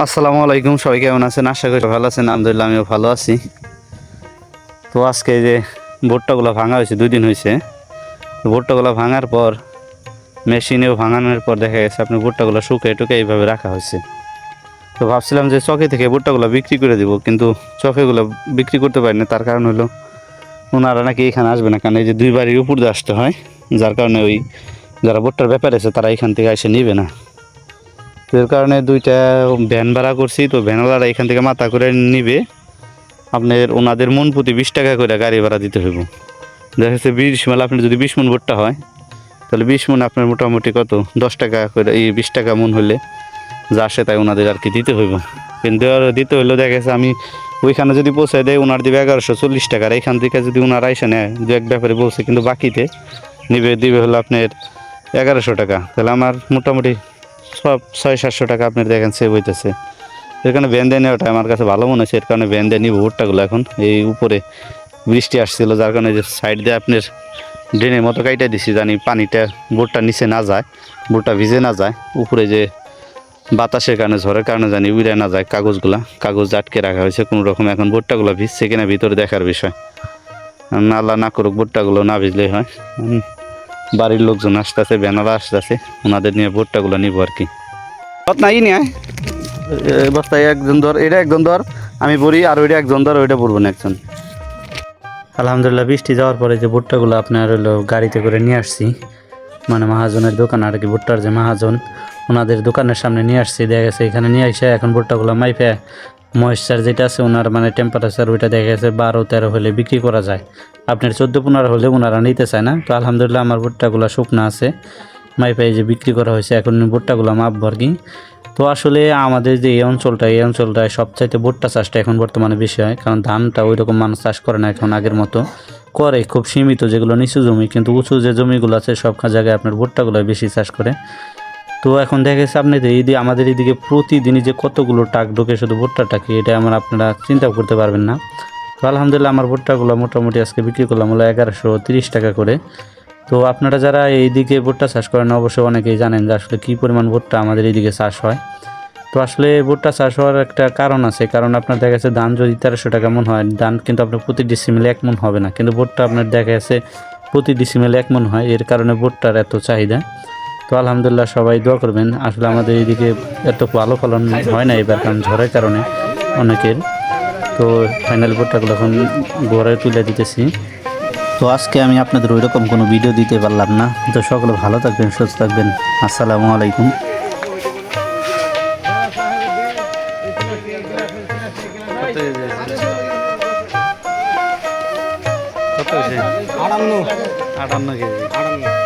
আসসালামু আলাইকুম, সবাই কেমন আছেন? আশা করি ভালো আছেন। আলহামদুলিল্লাহ আমিও ভালো আছি। তো আজকে যে ভুট্টাগুলো ভাঙা হয়েছে 2 দিন হয়েছে। ভুট্টাগুলো ভাঙার পর মেশিনেও ভাঙানোর পর দেখা গেছে আপনি ভুট্টাগুলো শুকিয়ে টুকে এইভাবে রাখা হয়েছে। তো ভাবছিলাম যে চকে থেকে ভুট্টাগুলো বিক্রি করে দিব, কিন্তু চকেগুলো বিক্রি করতে পারি না। তার কারণ হলো ওনারা নাকি এখানে আসবে না, কারণ এই যে 2 বাড়ির উপর দিয়ে আসতে হয়, যার কারণে ওই যারা ভুট্টার ব্যাপার আছে তারা এখান থেকে এসে নিবে না। তো এর কারণে 2টা ভ্যান ভাড়া করছি। তো ভ্যানওয়ালারা এখান থেকে মাথা করে নিবে। আপনার ওনাদের মন প্রতি 20 টাকা করে গাড়ি ভাড়া দিতে হইব। দেখা যাচ্ছে 20 মাল আপনি যদি 20 মন ভুট্টা হয়, তাহলে 20 মন আপনার মোটামুটি কত 10 টাকা করে, এই 20 টাকা মন হলে যা আসে তাই ওনাদের আর কি দিতে হইব। কিন্তু দিতে হইলেও দেখা গেছে আমি ওইখানে যদি পৌঁছায় দেয় ওনার দিবে 1140 টাকার। এইখান থেকে যদি ওনারা এসে নেয়, দু এক ব্যাপারে বলছে, কিন্তু বাকিতে দিবে হলো আপনার 1100 টাকা। তাহলে আমার মোটামুটি সব 600-700 টাকা আপনার দেখেন সেভ হইতেছে। এর কারণে ভ্যান দিয়ে নেওয়াটা আমার কাছে ভালো মনে হচ্ছে। এর কারণে ভ্যান দিয়ে নিব ভুট্টাগুলো। এখন এই উপরে বৃষ্টি আসছিল, যার কারণে যে সাইড দিয়ে আপনার ড্রেনের মতো কাইটা দিছি, জানি পানিটা ভুট্টার নিচে না যায়, ভুট্টা ভিজে না যায়। উপরে যে বাতাসের কারণে, ঝড়ের কারণে জানি উড়ে না যায় কাগজ আটকে রাখা হয়েছে কোনো রকম। এখন ভুট্টাগুলো ভিজছে কিনা ভিতরে দেখার বিষয়। আল্লাহ না করুক ভুট্টাগুলো না ভিজলেই হয়। বাড়ির লোকজন আসতেছে, ব্যানারা আসতেছে, ওনাদের নিয়ে ভুট্টাগুলো নিব আর কি। নাই নিয়ে বস্তায় একজন ধর, এটা একজন ধর, আমি বলি, আর ওইটা একজন ধর, ওইটা বলবো না একজন। আলহামদুলিল্লাহ বৃষ্টি যাওয়ার পরে যে ভুট্টাগুলো আপনার হলো গাড়িতে করে নিয়ে আসছি, মানে মহাজনের দোকান আর কি, ভুট্টার যে মহাজন ওনাদের দোকানের সামনে নিয়ে আসছি। দেখা গেছে এখানে নিয়ে এসে এখন ভুট্টাগুলো মাইপে ময়েশ্চার যেটা আছে ওনার, মানে টেম্পারেচার, ওইটা দেখা গেছে 12-13 হলে বিক্রি করা যায়। আপনার 14-15 হলে ওনারা নিতে চায় না। তো আলহামদুলিল্লাহ আমার ভুট্টাগুলো শুকনো আছে, মাইপে যে বিক্রি করা হয়েছে। এখন ভুট্টাগুলো মাপবো আর কি। তো আসলে আমাদের যে এই অঞ্চলটায় সবচাইতে ভুট্টা চাষটা এখন বর্তমানে বেশি হয়, কারণ ধানটা ওই রকম মানুষ চাষ করে না এখন আগের মতো। করে খুব সীমিত, যেগুলো নিচু জমি, কিন্তু উঁচু যে জমিগুলো আছে সব জায়গায় আপনার ভুট্টাগুলো বেশি চাষ করে। তো এখন দেখা গেছে আপনি আমাদের এইদিকে প্রতিদিনই যে কতগুলো টাক ঢোকে শুধু ভুট্টাটাকে, এটা আপনারা চিন্তাও করতে পারবেন না। তো আলহামদুলিল্লাহ আমার ভুট্টাগুলো মোটামুটি আজকে বিক্রি করলাম হলো 1130 টাকা করে। তো আপনারা যারা এইদিকে ভুট্টা চাষ করেন অবশ্যই অনেকেই জানেন যে আসলে কী পরিমাণ ভুট্টা আমাদের এইদিকে চাষ হয়। তো আসলে ভুট্টা চাষ হওয়ার একটা কারণ আছে, কারণ আপনার দেখা গেছে ধান যদি 1300 টাকা মন হয়, ধান কিন্তু আপনার প্রতি ডিসিমেলে 1 মন হবে না, কিন্তু ভুট্টা আপনার দেখা গেছে প্রতি ডিসিমেলে 1 মন হয়। এর কারণে ভুট্টার এত চাহিদা। তো আলহামদুলিল্লাহ সবাই দোয়া করবেন। আসলে আমাদের এইদিকে এত ভালো ফলন হয় না এবার, কারণ ঝড়ের কারণে অনেকের। তো ফাইনাল ভুট্টাগুলো এখন ঘরে তুলে দিতেছি। তো আজকে আমি আপনাদের ওই রকম কোনো ভিডিও দিতে পারলাম না। তো সকলে ভালো থাকবেন, সুস্থ থাকবেন। আসসালামু আলাইকুম। কত 58 কেজি।